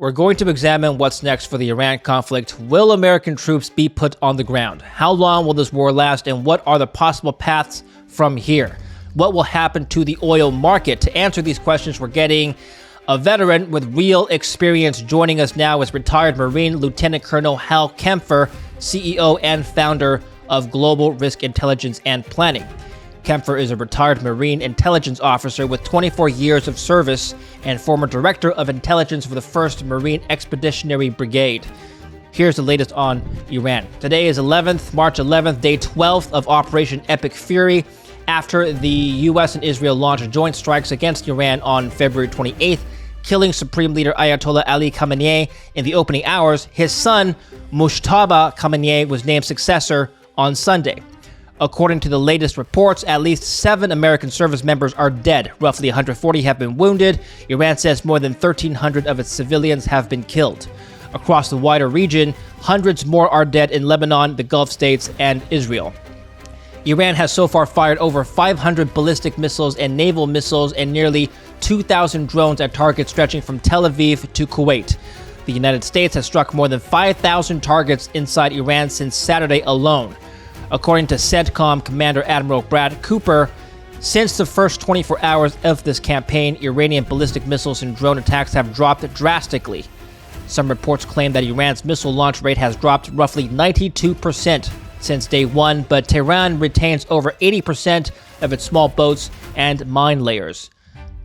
We're going to examine what's next for the Iran conflict. Will American troops be put on the ground? How long will this war last, and what are the possible paths from here? What will happen to the oil market? To answer these questions, we're getting a veteran with real experience. Joining us now is retired Marine Lieutenant Colonel Hal Kempfer, CEO and founder of Global Risk Intelligence and Planning. Kempfer is a retired Marine intelligence officer with 24 years of service and former director of intelligence for the 1st Marine Expeditionary Brigade. Here's the latest on Iran. Today is March 11th, day 12th of Operation Epic Fury, after the U.S. and Israel launched joint strikes against Iran on February 28th, killing Supreme Leader Ayatollah Ali Khamenei in the opening hours. His son, Mujtaba Khamenei, was named successor on Sunday. According to the latest reports, at least 7 American service members are dead. Roughly 140 have been wounded. Iran says more than 1,300 of its civilians have been killed. Across the wider region, hundreds more are dead in Lebanon, the Gulf states, and Israel. Iran has so far fired over 500 ballistic missiles and naval missiles and nearly 2,000 drones at targets stretching from Tel Aviv to Kuwait. The United States has struck more than 5,000 targets inside Iran since Saturday alone. According to CENTCOM Commander Admiral Brad Cooper, since the first 24 hours of this campaign, Iranian ballistic missiles and drone attacks have dropped drastically. Some reports claim that Iran's missile launch rate has dropped roughly 92% since day one, but Tehran retains over 80% of its small boats and mine layers.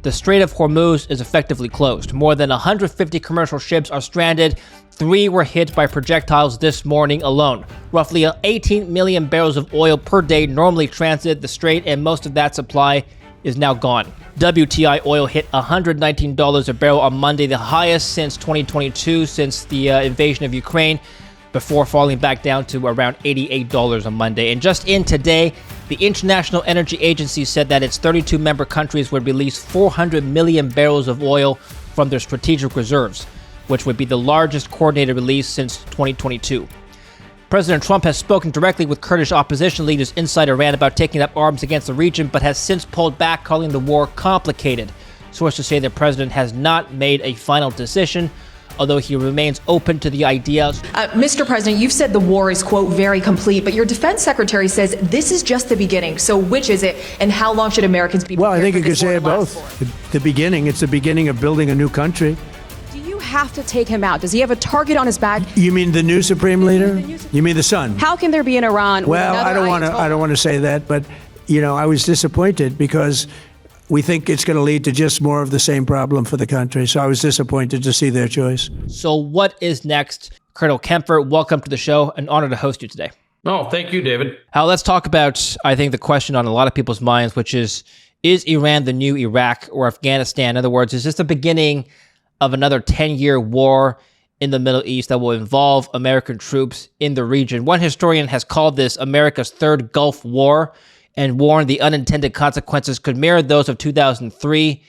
The Strait of Hormuz is effectively closed. More than 150 commercial ships are stranded. 3 were hit by projectiles this morning alone. Roughly 18 million barrels of oil per day normally transit the strait, and most of that supply is now gone. WTI oil hit $119 a barrel on Monday, the highest since 2022, since the invasion of Ukraine, before falling back down to around $88 on Monday. And just in today, the International Energy Agency said that its 32 member countries would release 400 million barrels of oil from their strategic reserves, which would be the largest coordinated release since 2022. President Trump has spoken directly with Kurdish opposition leaders inside Iran about taking up arms against the region, but has since pulled back, calling the war complicated. Sources say the president has not made a final decision, although he remains open to the idea. Mr. President, you've said the war is, quote, very complete, but your defense secretary says this is just the beginning. So which is it, and how long should Americans be prepared? Well, I think you could say it both. The beginning, it's the beginning of building a new country. Do you have to take him out? Does he have a target on his back? You mean the new supreme leader? You mean the son? How can there be an Iran? Well, I don't want to say that, but I was disappointed because we think it's going to lead to just more of the same problem for the country. So I was disappointed to see their choice. So what is next? Colonel Kempfer, welcome to the show. An honor to host you today. Oh, thank you, David. Hal, let's talk about, I think, the question on a lot of people's minds, which is Iran the new Iraq or Afghanistan? In other words, is this the beginning of another 10-year war in the Middle East that will involve American troops in the region? One historian has called this America's third Gulf War and warned the unintended consequences could mirror those of 2003,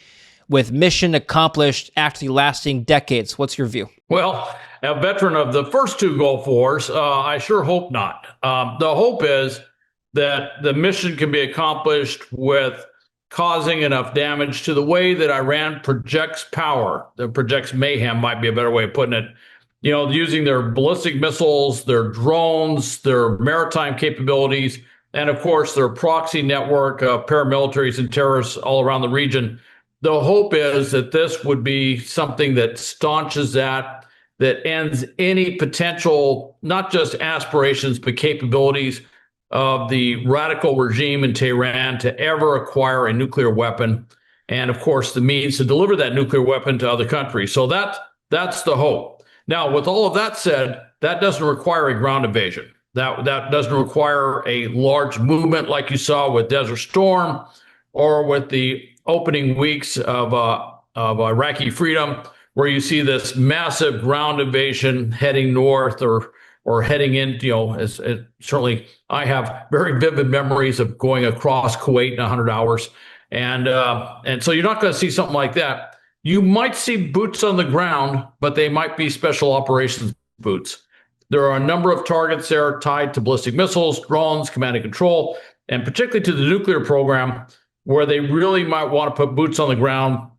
with mission accomplished actually lasting decades. What's your view? Well, a veteran of the first 2 Gulf Wars, I sure hope not. The hope is that the mission can be accomplished with causing enough damage to the way that Iran projects power, that projects mayhem, might be a better way of putting it. Using their ballistic missiles, their drones, their maritime capabilities, and of course, their proxy network of paramilitaries and terrorists all around the region. The hope is that this would be something that staunches that ends any potential, not just aspirations, but capabilities of the radical regime in Tehran to ever acquire a nuclear weapon. And of course, the means to deliver that nuclear weapon to other countries. So that's the hope. Now, with all of that said, that doesn't require a ground invasion. That doesn't require a large movement like you saw with Desert Storm or with the opening weeks of Iraqi freedom, where you see this massive ground invasion heading north or heading in. Certainly I have very vivid memories of going across Kuwait in 100 hours, and so you're not going to see something like that. You might see boots on the ground, but they might be special operations boots. There are a number of targets there tied to ballistic missiles, drones, command and control, and particularly to the nuclear program, where they really might want to put boots on the ground,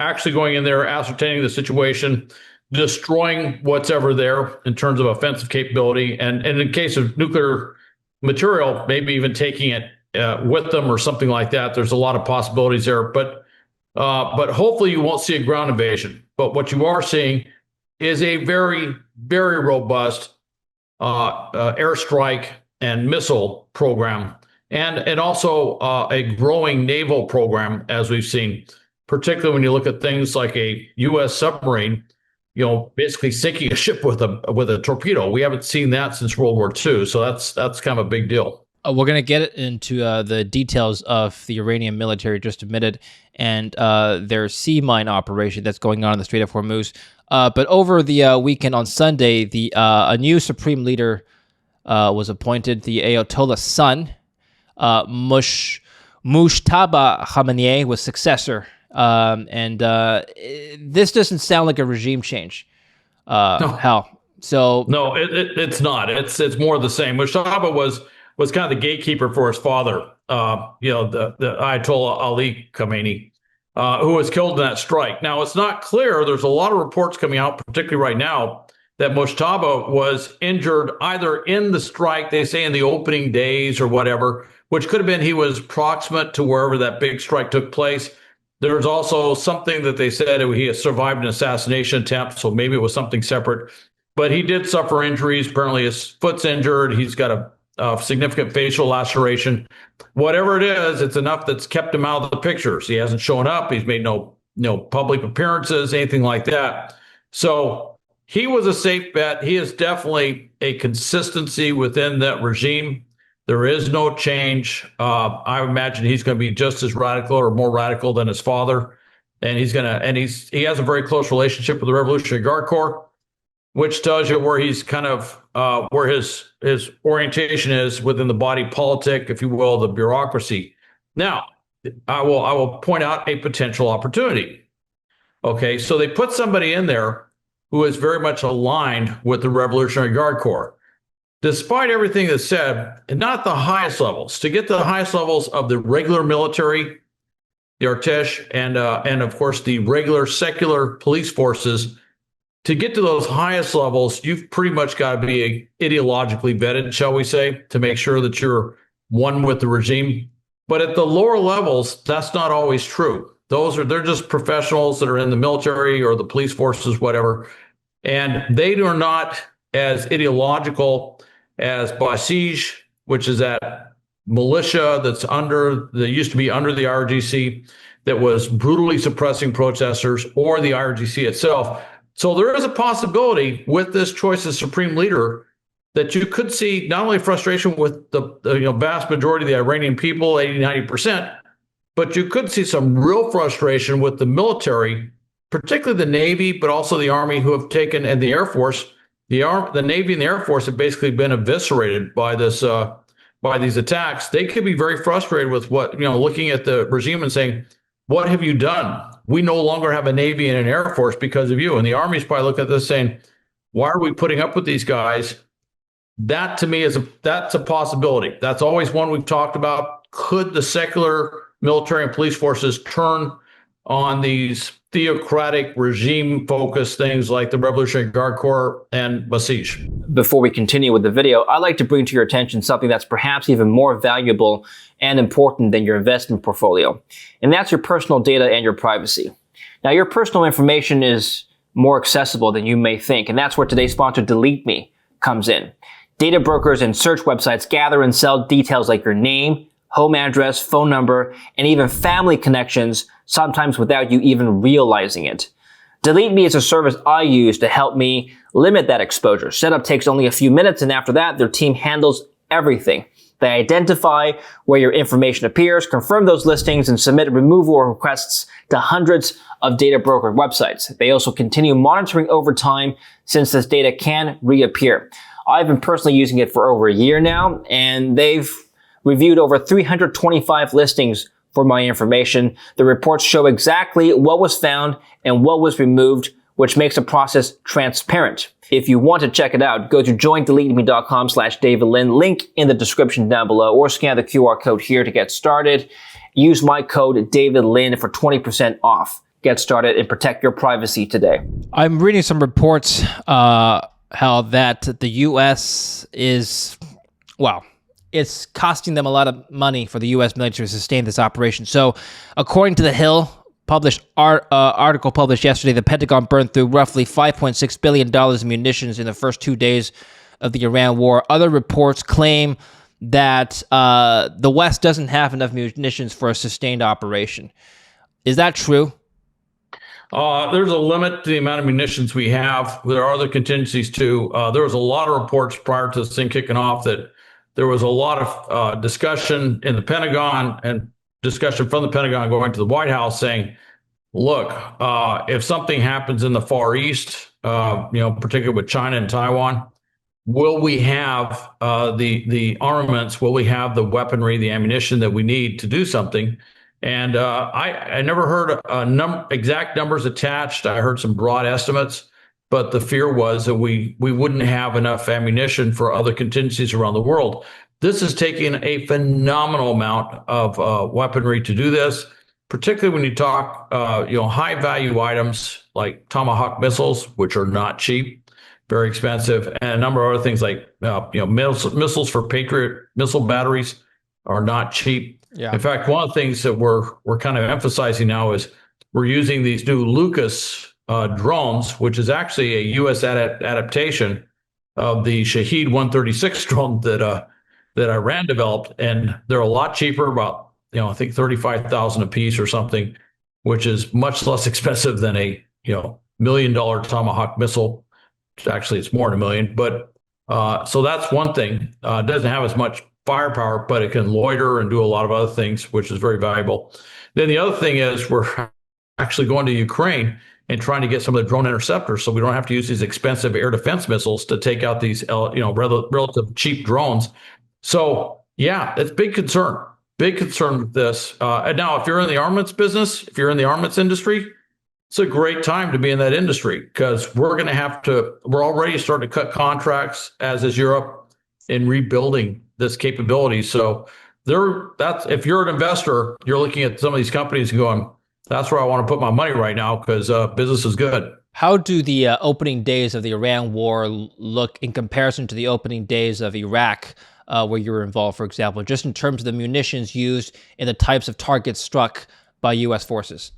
actually going in there, ascertaining the situation, destroying what's ever there in terms of offensive capability, and in case of nuclear material, maybe even taking it with them or something like that. There's a lot of possibilities there, but hopefully you won't see a ground invasion. But what you are seeing is a very, very robust airstrike and missile program, and also a growing naval program, as we've seen, particularly when you look at things like a U.S. submarine, basically sinking a ship with a torpedo. We haven't seen that since World War II, so that's kind of a big deal. We're going to get into the details of the Iranian military just a minute and their sea mine operation that's going on in the Strait of Hormuz. But over the weekend on Sunday, a new supreme leader was appointed, the Ayatollah's son, Mujtaba Khamenei, was successor. This doesn't sound like a regime change, No. Hal. So No, it's not. It's more of the same. Mujtaba was kind of the gatekeeper for his father, the Ayatollah Ali Khamenei, who was killed in that strike. Now, it's not clear. There's a lot of reports coming out, particularly right now, that Mujtaba was injured either in the strike, they say in the opening days or whatever, which could have been he was proximate to wherever that big strike took place. There's also something that they said he survived an assassination attempt, so maybe it was something separate. But he did suffer injuries. Apparently his foot's injured. He's got a significant facial laceration. Whatever it is, it's enough that's kept him out of the pictures. He hasn't shown up. He's made no public appearances, anything like that. So he was a safe bet. He is definitely a consistency within that regime. There is no change. I imagine he's going to be just as radical or more radical than his father. And he has a very close relationship with the Revolutionary Guard Corps, which tells you where he's kind of where his orientation is within the body politic, if you will, the bureaucracy. Now, I will point out a potential opportunity. Okay, so they put somebody in there who is very much aligned with the Revolutionary Guard Corps. Despite everything that's said, and not the highest levels, to get to the highest levels of the regular military, the Artesh, and of course the regular secular police forces, to get to those highest levels, you've pretty much got to be ideologically vetted, shall we say, to make sure that you're one with the regime. But at the lower levels, that's not always true. They're just professionals that are in the military or the police forces, whatever, and they are not as ideological as Basij, which is that militia that used to be under the IRGC, that was brutally suppressing protesters, or the IRGC itself. So there is a possibility with this choice of supreme leader that you could see not only frustration with the vast majority of the Iranian people, 80-90%, but you could see some real frustration with the military, particularly the Navy, but also the Army, who have taken, and the Air Force. The Navy and the Air Force have basically been eviscerated by these attacks. They could be very frustrated with looking at the regime and saying, "What have you done? We no longer have a Navy and an Air Force because of you." And the Army's probably looking at this saying, "Why are we putting up with these guys?" That to me that's a possibility. That's always one we've talked about. Could the secular military and police forces turn on these theocratic regime-focused things like the Revolutionary Guard Corps and Basij? Before we continue with the video, I'd like to bring to your attention something that's perhaps even more valuable and important than your investment portfolio, and that's your personal data and your privacy. Now, your personal information is more accessible than you may think, and that's where today's sponsor, Delete Me, comes in. Data brokers and search websites gather and sell details like your name, home address, phone number, and even family connections, sometimes without you even realizing it. Delete Me is a service I use to help me limit that exposure. Setup takes only a few minutes, and after that, their team handles everything. They identify where your information appears, confirm those listings, and submit removal requests to hundreds of data broker websites. They also continue monitoring over time, since this data can reappear. I've been personally using it for over a year now, and they've reviewed over 325 listings for my information. The reports show exactly what was found and what was removed, which makes the process transparent. If you want to check it out, go to joindeleteme.com/DavidLin, link in the description down below, or scan the QR code here to get started. Use my code DavidLin for 20% off. get started and protect your privacy today. I'm reading some reports, how that the U.S. is, well, it's costing them a lot of money for the U.S. military to sustain this operation. So, according to The Hill, article published yesterday, the Pentagon burned through roughly $5.6 billion in munitions in the first 2 days of the Iran war. Other reports claim that the West doesn't have enough munitions for a sustained operation. Is that true? There's a limit to the amount of munitions we have. There are other contingencies too. There was a lot of reports prior to this thing kicking off that there was a lot of discussion in the Pentagon and discussion from the Pentagon going to the White House saying, look, if something happens in the Far East, particularly with China and Taiwan, will we have the armaments? Will we have the weaponry, the ammunition that we need to do something? And I never heard exact numbers attached. I heard some broad estimates, but the fear was that we wouldn't have enough ammunition for other contingencies around the world. This is taking a phenomenal amount of weaponry to do this, particularly when you talk, high value items like Tomahawk missiles, which are not cheap, very expensive, and a number of other things like missiles for Patriot missile batteries are not cheap. Yeah. In fact, one of the things that we're kind of emphasizing now is we're using these new Lucas drones, which is actually a U.S. adaptation of the Shahed 136 drone that Iran developed, and they're a lot cheaper, about I think $35,000 a piece or something, which is much less expensive than a $1 million Tomahawk missile. Actually, it's more than $1 million, but so that's one thing. It doesn't have as much firepower, but it can loiter and do a lot of other things, which is very valuable. Then the other thing is we're actually going to Ukraine and trying to get some of the drone interceptors, so we don't have to use these expensive air defense missiles to take out these relative cheap drones. So yeah, it's big concern with this. And now, if you're in the armaments business, if you're in the armaments industry, it's a great time to be in that industry, because we're already starting to cut contracts, as is Europe, in rebuilding this capability. So if you're an investor, you're looking at some of these companies and going, that's where I want to put my money right now, because business is good. How do the opening days of the Iran war look in comparison to the opening days of Iraq, where you were involved, for example, just in terms of the munitions used and the types of targets struck by U.S. forces?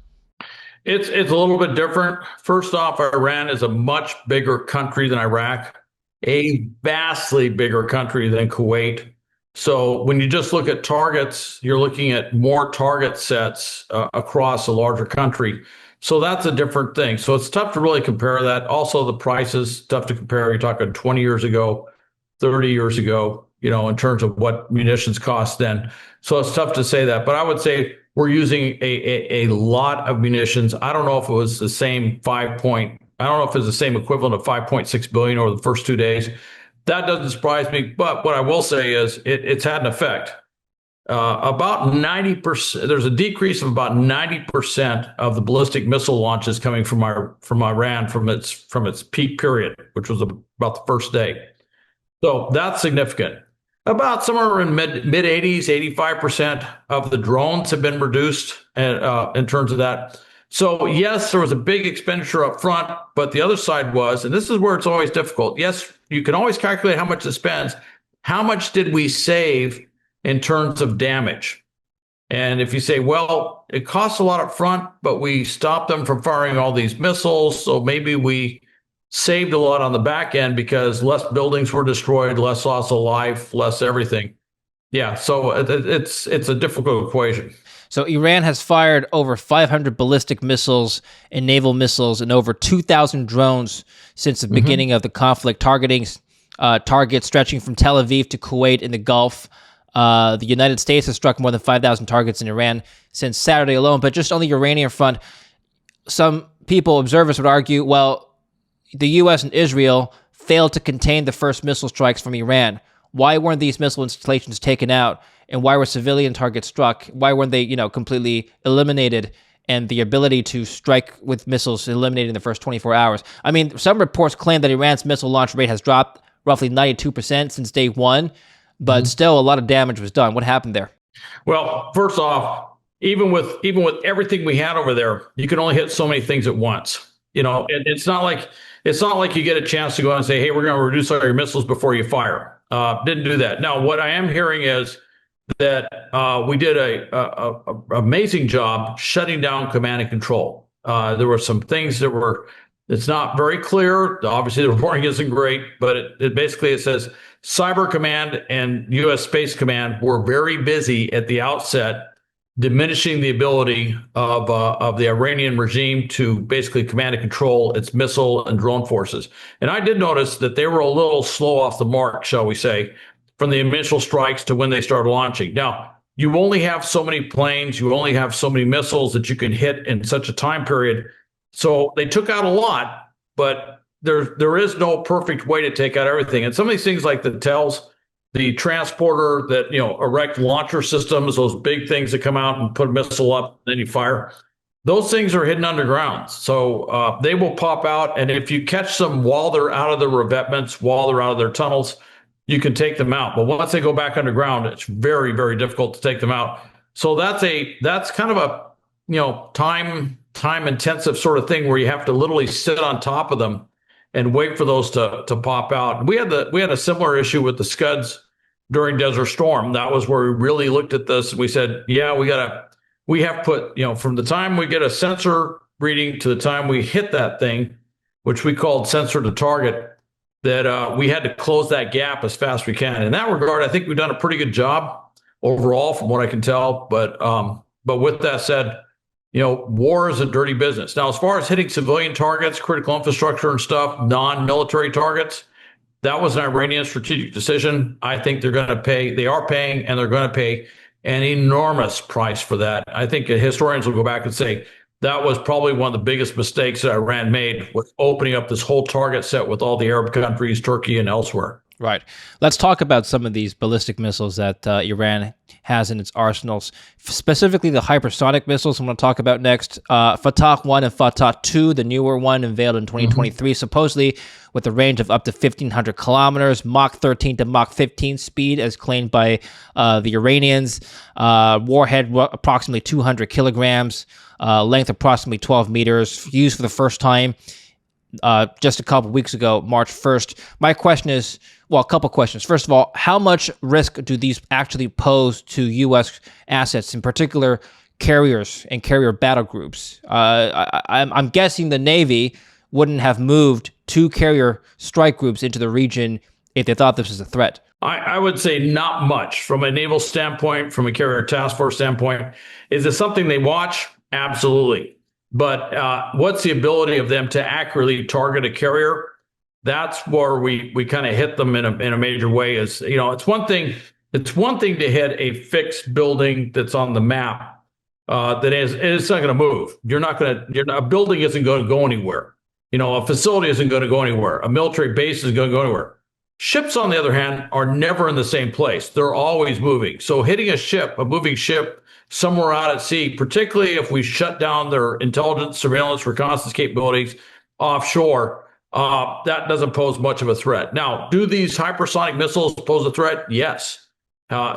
It's a little bit different. First off, Iran is a much bigger country than Iraq, a vastly bigger country than Kuwait. So when you just look at targets, you're looking at more target sets across a larger country. So that's a different thing. So it's tough to really compare that. Also, the prices, tough to compare. You're talking 20 years ago, 30 years ago, in terms of what munitions cost then. So it's tough to say that. But I would say we're using a lot of munitions. I don't know if it was the same I don't know if it's the same equivalent of 5.6 billion over the first 2 days. That doesn't surprise me. But what I will say is it's had an effect. About 90%, there's a decrease of about 90% of the ballistic missile launches coming from Iran from its peak period, which was about the first day. So that's significant. About somewhere in mid 80s, 85% of the drones have been reduced in terms of that. So yes, there was a big expenditure up front, but the other side was, and this is where it's always difficult. Yes, you can always calculate how much it spends. How much did we save in terms of damage? And if you say, well, it costs a lot up front, but we stopped them from firing all these missiles, so maybe we saved a lot on the back end because less buildings were destroyed, less loss of life, less everything. Yeah, so it's a difficult equation. So Iran has fired over 500 ballistic missiles and naval missiles and over 2,000 drones since the beginning of the conflict, targeting targets stretching from Tel Aviv to Kuwait in the Gulf. The United States has struck more than 5,000 targets in Iran since Saturday alone. But just on the Iranian front, some observers would argue, well, the U.S. and Israel failed to contain the first missile strikes from Iran. Why weren't these missile installations taken out? And why were civilian targets struck? Why weren't they, completely eliminated and the ability to strike with missiles eliminated in the first 24 hours? I mean, some reports claim that Iran's missile launch rate has dropped roughly 92% since day one, but still a lot of damage was done. What happened there? Well, first off, even with everything we had over there, you can only hit so many things at once. It's not like you get a chance to go out and say, hey, we're going to reduce all your missiles before you fire. Didn't do that. Now, what I am hearing is that we did a amazing job shutting down command and control. There were some things that were, it's not very clear. Obviously, the reporting isn't great, but it basically says Cyber Command and U.S. Space Command were very busy at the outset, diminishing the ability of the Iranian regime to basically command and control its missile and drone forces. And I did notice that they were a little slow off the mark, shall we say, from the initial strikes to when they started launching. Now, you only have so many planes, you only have so many missiles that you can hit in such a time period. So they took out a lot, but there is no perfect way to take out everything. And some of these things like the TELS, the transporter that, erect launcher systems, those big things that come out and put a missile up, then you fire, those things are hidden underground. So they will pop out. And if you catch them while they're out of their revetments, while they're out of their tunnels, you can take them out. But once they go back underground, it's very, very difficult to take them out. So that's kind of a, time intensive sort of thing where you have to literally sit on top of them and wait for those to pop out. We had a similar issue with the Scuds during Desert Storm. That was where we really looked at this. We said, yeah, we have put, from the time we get a sensor reading to the time we hit that thing, which we called sensor to target, that we had to close that gap as fast as we can. In that regard, I think we've done a pretty good job overall, from what I can tell. But with that said, war is a dirty business. Now, as far as hitting civilian targets, critical infrastructure and stuff, non-military targets, that was an Iranian strategic decision. I think they are paying, and they're going to pay an enormous price for that. I think historians will go back and say that was probably one of the biggest mistakes that Iran made, with opening up this whole target set with all the Arab countries, Turkey, and elsewhere. Right. Let's talk about some of these ballistic missiles that Iran has in its arsenals, specifically the hypersonic missiles I'm going to talk about next. Fatah 1 and Fatah 2, the newer one, unveiled in 2023, supposedly with a range of up to 1,500 kilometers, Mach 13 to Mach 15 speed, as claimed by the Iranians. Warhead approximately 200 kilograms, length approximately 12 meters, used for the first time just a couple weeks ago, March 1st. My question is, a couple questions. First of all, how much risk do these actually pose to U.S. assets, in particular carriers and carrier battle groups? I'm guessing the Navy wouldn't have moved 2 carrier strike groups into the region if they thought this was a threat. I would say not much from a naval standpoint, from a carrier task force standpoint. Is it something they watch? Absolutely. But what's the ability of them to accurately target a carrier? That's where we kind of hit them in a major way. Is it's one thing to hit a fixed building that's on the map it's not going to move. A building isn't going to go anywhere. A facility isn't going to go anywhere. A military base isn't going to go anywhere. Ships, on the other hand, are never in the same place. They're always moving. So hitting a moving ship somewhere out at sea, particularly if we shut down their intelligence, surveillance, reconnaissance capabilities offshore, that doesn't pose much of a threat. Now, do these hypersonic missiles pose a threat? Yes.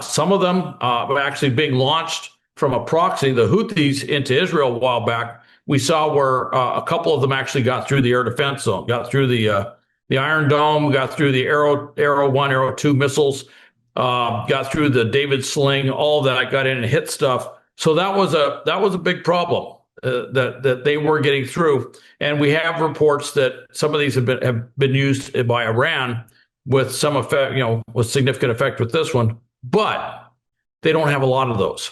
Some of them are actually being launched from a proxy, the Houthis, into Israel a while back. We saw where a couple of them actually got through the air defense zone, got through the Iron Dome, got through the Arrow 1, Arrow 2 missiles, got through the David Sling, all that, got in and hit stuff. So that was a big problem that they were getting through. And we have reports that some of these have been used by Iran with some effect, with significant effect with this one, but they don't have a lot of those.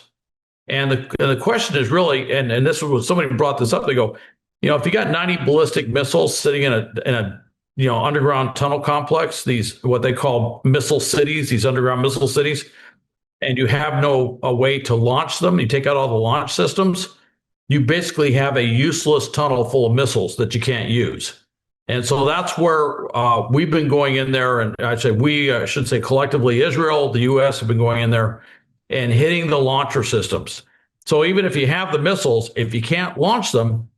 And the question is really, and this was somebody brought this up. They go, if you got 90 ballistic missiles sitting in a underground tunnel complex, these what they call missile cities, these underground missile cities, and you have a way to launch them, you take out all the launch systems, you basically have a useless tunnel full of missiles that you can't use. And so that's where we've been going in there, and I should say collectively, Israel, the U.S. have been going in there and hitting the launcher systems. So even if you have the missiles, if you can't launch them,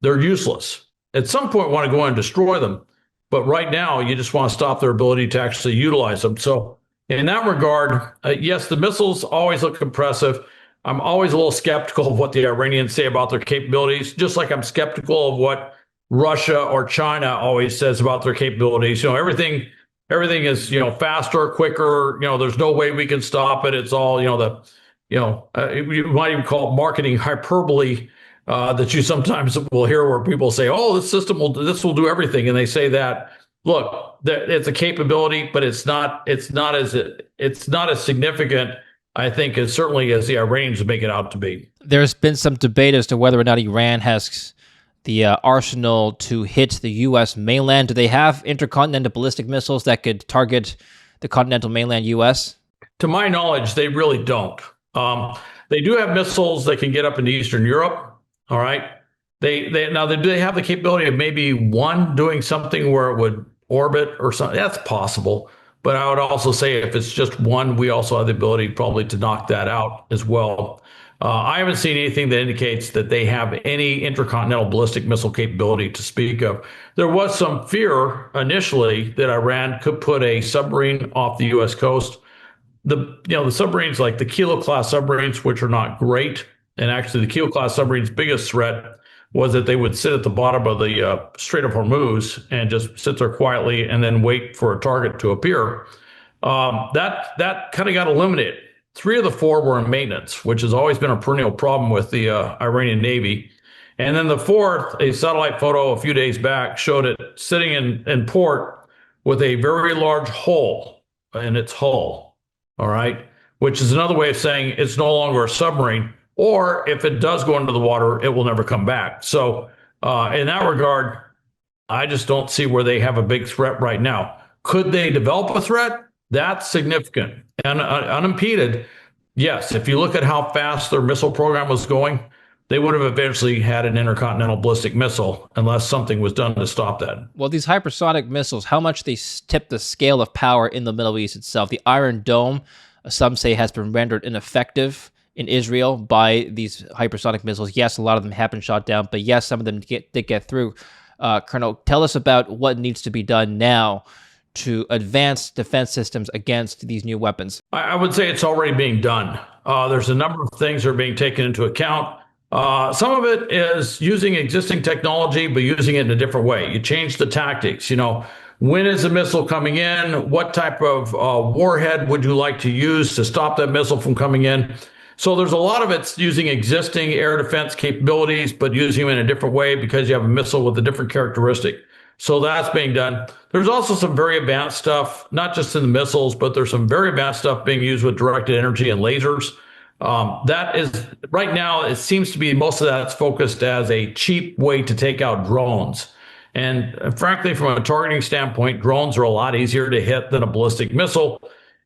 they're useless. At some point, want to go in and destroy them. But right now, you just want to stop their ability to actually utilize them. So in that regard, yes, the missiles always look impressive. I'm always a little skeptical of what the Iranians say about their capabilities, just like I'm skeptical of what Russia or China always says about their capabilities. Everything is, faster, quicker. There's no way we can stop it. It's all, you might even call it marketing hyperbole that you sometimes will hear where people say, "Oh, this will do everything," and they say that. Look, it's a capability, but it's not as significant, I think, as certainly as the Iranians make it out to be. There's been some debate as to whether or not Iran has the arsenal to hit the U.S. mainland. Do they have intercontinental ballistic missiles that could target the continental mainland U.S.? To my knowledge, they really don't. They do have missiles that can get up into Eastern Europe. All right. Do they have the capability of maybe one doing something where it would orbit or something? That's possible. But I would also say if it's just one, we also have the ability probably to knock that out as well. I haven't seen anything that indicates that they have any intercontinental ballistic missile capability to speak of. There was some fear initially that Iran could put a submarine off the U.S. coast. The submarines like the Kilo class submarines, which are not great, and actually the Kilo class submarine's biggest threat was that they would sit at the bottom of the Strait of Hormuz and just sit there quietly and then wait for a target to appear. That kind of got eliminated. 3 of the 4 were in maintenance, which has always been a perennial problem with the Iranian Navy. And then the 4th, a satellite photo a few days back showed it sitting in port with a very large hole in its hull. All right, which is another way of saying it's no longer a submarine, or if it does go into the water, it will never come back. So in that regard, I just don't see where they have a big threat right now. Could they develop a threat? That's significant and unimpeded. Yes, if you look at how fast their missile program was going, they would have eventually had an intercontinental ballistic missile unless something was done to stop that. Well, these hypersonic missiles, how much they tip the scale of power in the Middle East itself. The Iron Dome, some say, has been rendered ineffective in Israel by these hypersonic missiles. Yes, a lot of them have been shot down, but yes, some of them did get through. Colonel, tell us about what needs to be done now to advance defense systems against these new weapons. I would say it's already being done. There's a number of things that are being taken into account. Some of it is using existing technology, but using it in a different way. You change the tactics. When is the missile coming in? What type of warhead would you like to use to stop that missile from coming in? So there's a lot of it's using existing air defense capabilities, but using them in a different way because you have a missile with a different characteristic. So that's being done. There's also some very advanced stuff, not just in the missiles, but there's some very advanced stuff being used with directed energy and lasers. That is right now, it seems to be most of that's focused as a cheap way to take out drones. And frankly, from a targeting standpoint, drones are a lot easier to hit than a ballistic missile.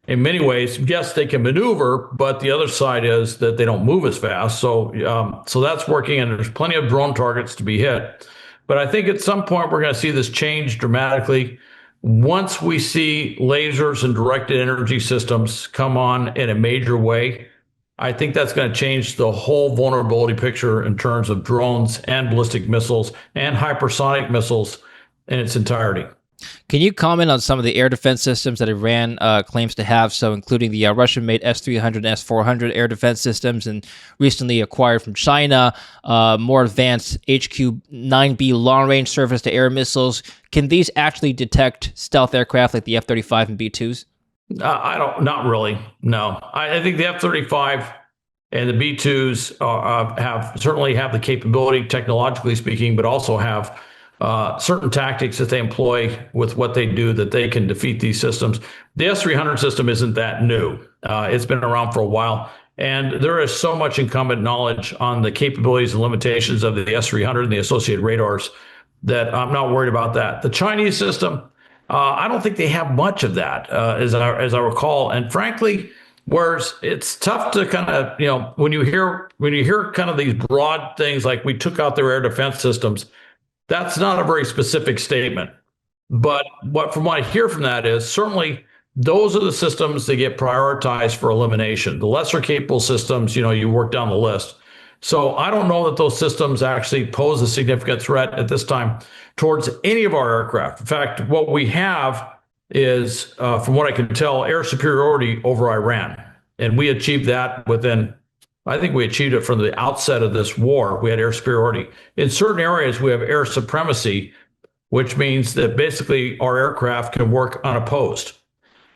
In many ways, yes, they can maneuver, but the other side is that they don't move as fast. So that's working, and there's plenty of drone targets to be hit. But I think at some point we're going to see this change dramatically. Once we see lasers and directed energy systems come on in a major way, I think that's going to change the whole vulnerability picture in terms of drones and ballistic missiles and hypersonic missiles in its entirety. Can you comment on some of the air defense systems that Iran claims to have, so including the Russian-made S-300 and S-400 air defense systems, and recently acquired from China, more advanced HQ-9B long-range surface-to-air missiles? Can these actually detect stealth aircraft like the F-35 and B-2s? Not really, no. I think the F-35 and the B-2s certainly have the capability, technologically speaking, but also have certain tactics that they employ with what they do that they can defeat these systems. The S-300 system isn't that new. It's been around for a while, and there is so much incumbent knowledge on the capabilities and limitations of the S-300 and the associated radars that I'm not worried about that. The Chinese system, I don't think they have much of that, as I recall. And frankly, whereas it's tough to kind of, when you hear kind of these broad things like we took out their air defense systems, that's not a very specific statement. But from what I hear from that is certainly those are the systems that get prioritized for elimination. The lesser capable systems, you work down the list. So I don't know that those systems actually pose a significant threat at this time towards any of our aircraft. In fact, what we have is, from what I can tell, air superiority over Iran. And we achieved that within I think we achieved it from the outset of this war. We had air superiority. In certain areas, we have air supremacy, which means that basically our aircraft can work unopposed.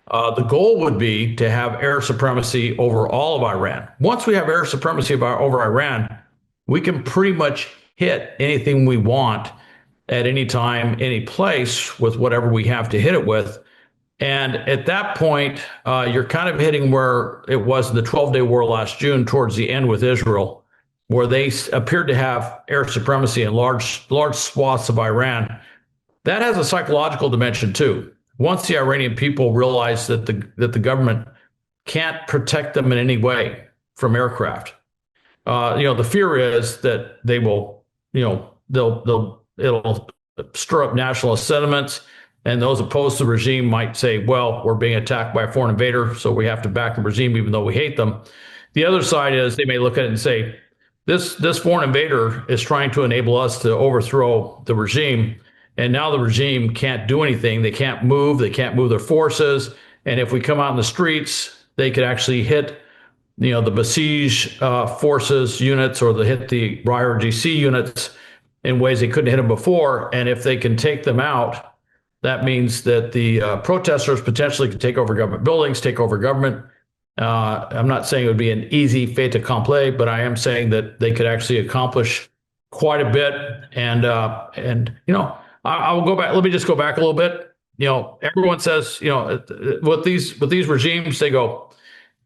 The goal would be to have air supremacy over all of Iran. Once we have air supremacy over Iran, we can pretty much hit anything we want at any time, any place with whatever we have to hit it with. And at that point, you're kind of hitting where it was in the 12-day war last June towards the end with Israel, where they appeared to have air supremacy in large swaths of Iran. That has a psychological dimension too. Once the Iranian people realize that the government can't protect them in any way from aircraft, the fear is that they will, it'll stir up nationalist sentiments, and those opposed to the regime might say, well, we're being attacked by a foreign invader, so we have to back the regime even though we hate them. The other side is they may look at it and say, this foreign invader is trying to enable us to overthrow the regime. And now the regime can't do anything. They can't move. They can't move their forces. And if we come out in the streets, they could actually hit, the besieged forces units, or hit the RIRGC units in ways they couldn't hit them before. And if they can take them out, that means that the protesters potentially could take over government buildings, take over government. I'm not saying it would be an easy fait accompli, but I am saying that they could actually accomplish quite a bit. And I will go back. Let me just go back a little bit. Everyone says, with these regimes, they go,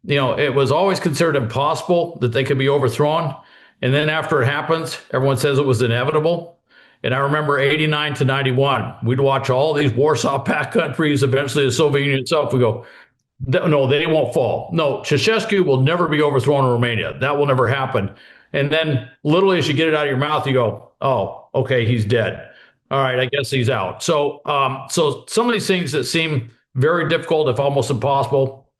it was always considered impossible that they could be overthrown. And then after it happens, everyone says it was inevitable. And I remember 89 to 91, we'd watch all these Warsaw Pact countries, eventually the Soviet Union itself. We go, no, they won't fall. No, Ceausescu will never be overthrown in Romania. That will never happen. And then literally as you get it out of your mouth, you go, oh, okay, he's dead. All right, I guess he's out. So some of these things that seem very difficult, if almost impossible,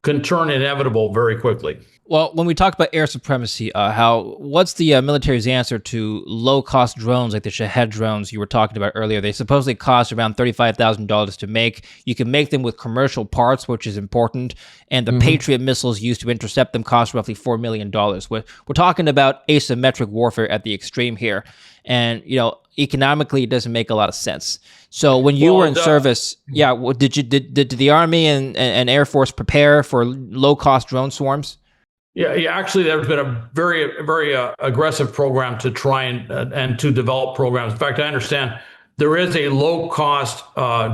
can turn inevitable very quickly. Well, when we talk about air supremacy, what's the military's answer to low-cost drones like the Shahed drones you were talking about earlier? They supposedly cost around $35,000 to make. You can make them with commercial parts, which is important, and the Patriot missiles used to intercept them cost roughly $4 million. We're talking about asymmetric warfare at the extreme here, and economically it doesn't make a lot of sense. So when you were in service, did the Army and Air Force prepare for low-cost drone swarms? Yeah, actually, there's been a very, very aggressive program to try and to develop programs. In fact, I understand there is a low-cost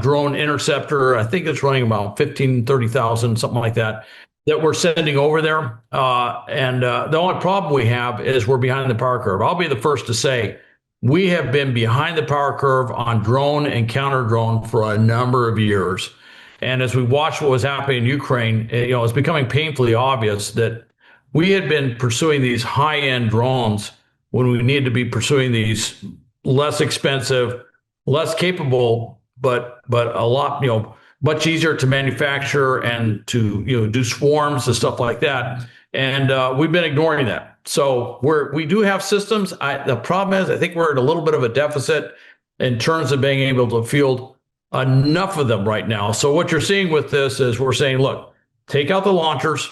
drone interceptor. I think it's running about 30,000, something like that we're sending over there. And the only problem we have is we're behind the power curve. I'll be the first to say we have been behind the power curve on drone and counter drone for a number of years. And as we watch what was happening in Ukraine, it's becoming painfully obvious that we had been pursuing these high-end drones when we needed to be pursuing these less expensive, less capable, but a lot, much easier to manufacture and to, do swarms and stuff like that. And we've been ignoring that. So we do have systems. The problem is I think we're at a little bit of a deficit in terms of being able to field enough of them right now. So what you're seeing with this is we're saying, look, take out the launchers,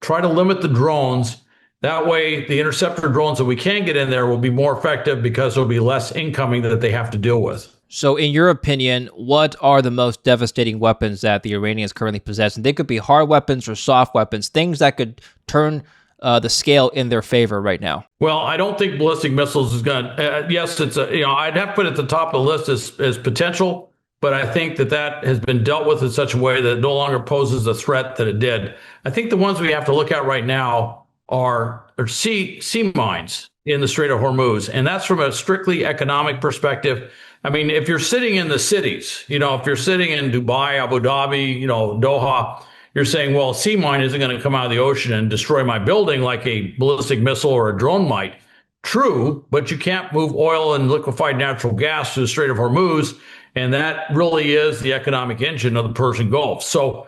try to limit the drones. That way, the interceptor drones that we can get in there will be more effective because there'll be less incoming that they have to deal with. So in your opinion, what are the most devastating weapons that the Iranians currently possess? And they could be hard weapons or soft weapons, things that could turn the scale in their favor right now. Well, I don't think ballistic missiles is going to, yes, it's I'd have to put it at the top of the list as potential. But I think that has been dealt with in such a way that it no longer poses the threat that it did. I think the ones we have to look at right now are sea mines in the Strait of Hormuz. And that's from a strictly economic perspective. I mean, if you're sitting in the cities, if you're sitting in Dubai, Abu Dhabi, Doha, you're saying, well, a sea mine isn't going to come out of the ocean and destroy my building like a ballistic missile or a drone might. True, but you can't move oil and liquefied natural gas to the Strait of Hormuz. And that really is the economic engine of the Persian Gulf. So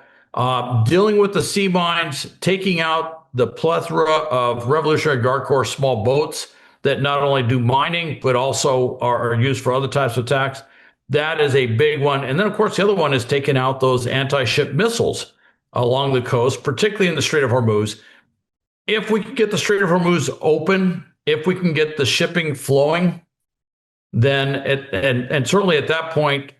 dealing with the sea mines, taking out the plethora of Revolutionary Guard Corps small boats that not only do mining, but also are used for other types of attacks, that is a big one. And then, of course, the other one is taking out those anti-ship missiles along the coast, particularly in the Strait of Hormuz. if we can get the Strait of Hormuz open, if we can get the shipping flowing, then and certainly at that point,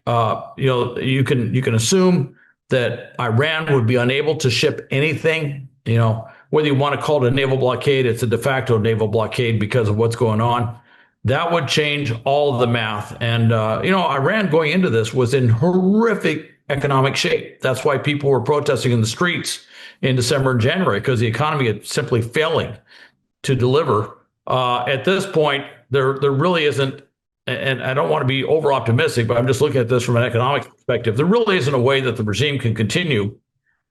you can assume that Iran would be unable to ship anything. Whether you want to call it a naval blockade, it's a de facto naval blockade because of what's going on. That would change all of the math. And Iran going into this was in horrific economic shape. That's why people were protesting in the streets in December and January, because the economy is simply failing to deliver. At this point, there really isn't. And I don't want to be over optimistic, but I'm just looking at this from an economic perspective. There really isn't a way that the regime can continue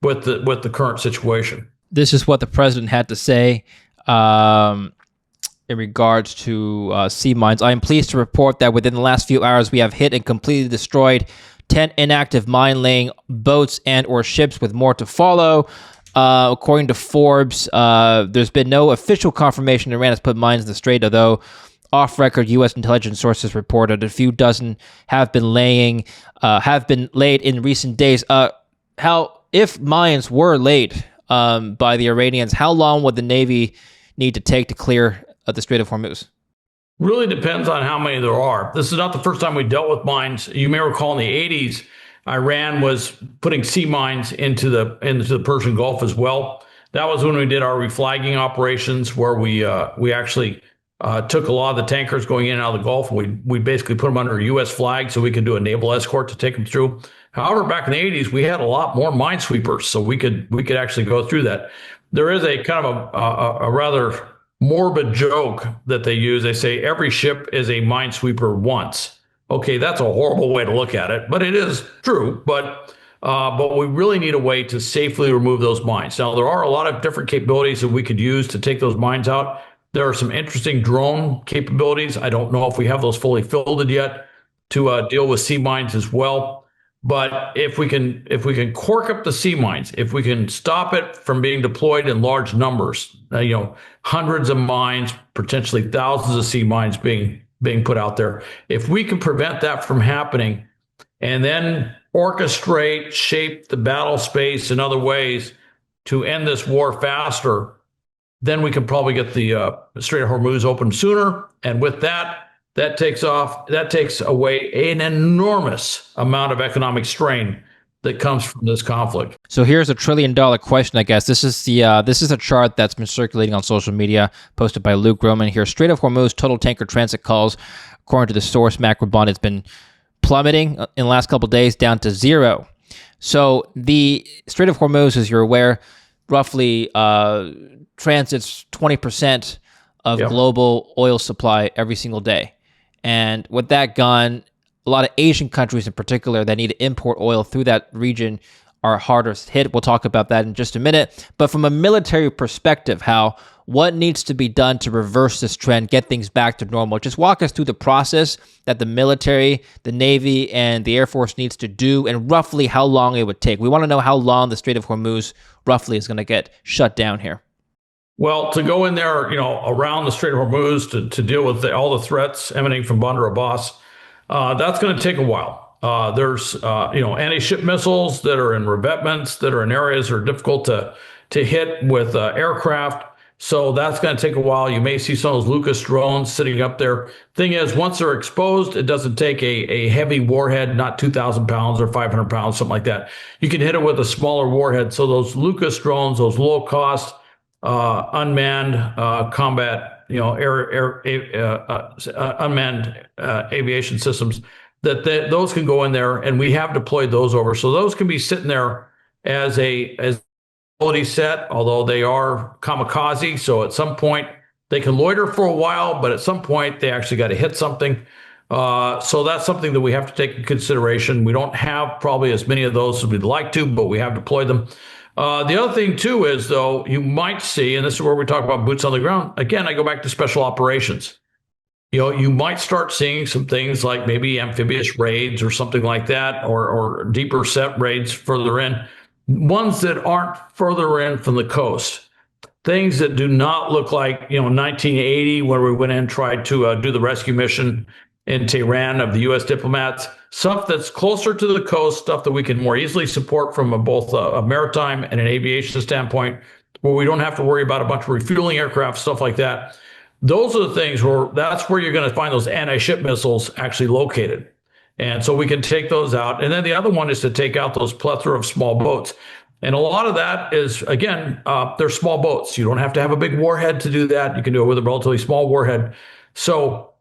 with the current situation. This is what the president had to say in regards to sea mines. I am pleased to report that within the last few hours, we have hit and completely destroyed 10 inactive mine-laying boats and or ships, with more to follow. According to Forbes, there's been no official confirmation Iran has put mines in the Strait, although off-record U.S. intelligence sources reported a few dozen have been laid in recent days. Hal, if mines were laid by the Iranians, how long would the Navy need to take to clear the Strait of Hormuz? Really depends on how many there are. This is not the first time we dealt with mines. You may recall in the 80s, Iran was putting sea mines into the Persian Gulf as well. That was when we did our reflagging operations, where we actually took a lot of the tankers going in and out of the Gulf. We basically put them under a U.S. flag so we could do a naval escort to take them through. However, back in the 80s, we had a lot more minesweepers, so we could actually go through that. There is a kind of a rather morbid joke that they use. They say every ship is a minesweeper once. Okay, that's a horrible way to look at it, but it is true. But we really need a way to safely remove those mines. Now, there are a lot of different capabilities that we could use to take those mines out. There are some interesting drone capabilities. I don't know if we have those fully fielded yet to deal with sea mines as well. But if we can cork up the sea mines, if we can stop it from being deployed in large numbers, hundreds of mines, potentially thousands of sea mines being put out there, if we can prevent that from happening, and then orchestrate, shape the battle space in other ways to end this war faster, then we can probably get the Strait of Hormuz open sooner. And with that takes away an enormous amount of economic strain that comes from this conflict. So here's $1 trillion question, I guess. This is a chart that's been circulating on social media, posted by Luke Roman here. Strait of Hormuz total tanker transit calls, according to the source Macrobond, has been plummeting in the last couple of days down to 0. So the Strait of Hormuz, as you're aware, roughly transits 20% of global oil supply every single day. And with that gone, a lot of Asian countries in particular that need to import oil through that region are hardest hit. We'll talk about that in just a minute. But from a military perspective, Hal, what needs to be done to reverse this trend, get things back to normal? Just walk us through the process that the military, the Navy, and the Air Force needs to do, and roughly how long it would take. We want to know how long the Strait of Hormuz roughly is going to get shut down here. Well, to go in there, around the Strait of Hormuz to deal with all the threats emanating from Bandar Abbas, that's going to take a while. There's anti-ship missiles that are in revetments, that are in areas that are difficult to hit with aircraft. So that's going to take a while. You may see some of those Lucas drones sitting up there. Thing is, once they're exposed, it doesn't take a heavy warhead, not 2,000 pounds or 500 pounds, something like that. You can hit it with a smaller warhead. So those Lucas drones, those low cost, unmanned combat, unmanned aviation systems, those can go in there, and we have deployed those over. So those can be sitting there as quality set, although they are kamikaze. So at some point they can loiter for a while, but at some point they actually got to hit something. So that's something that we have to take into consideration. We don't have probably as many of those as we'd like to, but we have deployed them. The other thing too is, though, you might see, and this is where we talk about boots on the ground. Again, I go back to special operations. You might start seeing some things like maybe amphibious raids or something like that, or deeper set raids further in, ones that aren't further in from the coast. Things that do not look like 1980, where we went in and tried to do the rescue mission in Tehran of the U.S. diplomats. Stuff that's closer to the coast, stuff that we can more easily support from both a maritime and an aviation standpoint. where we don't have to worry about a bunch of refueling aircraft, stuff like that. Those are the things where that's where you're going to find those anti-ship missiles actually located. And so we can take those out. And then the other one is to take out those plethora of small boats. And a lot of that is, again, they're small boats. You don't have to have a big warhead to do that. You can do it with a relatively small warhead. So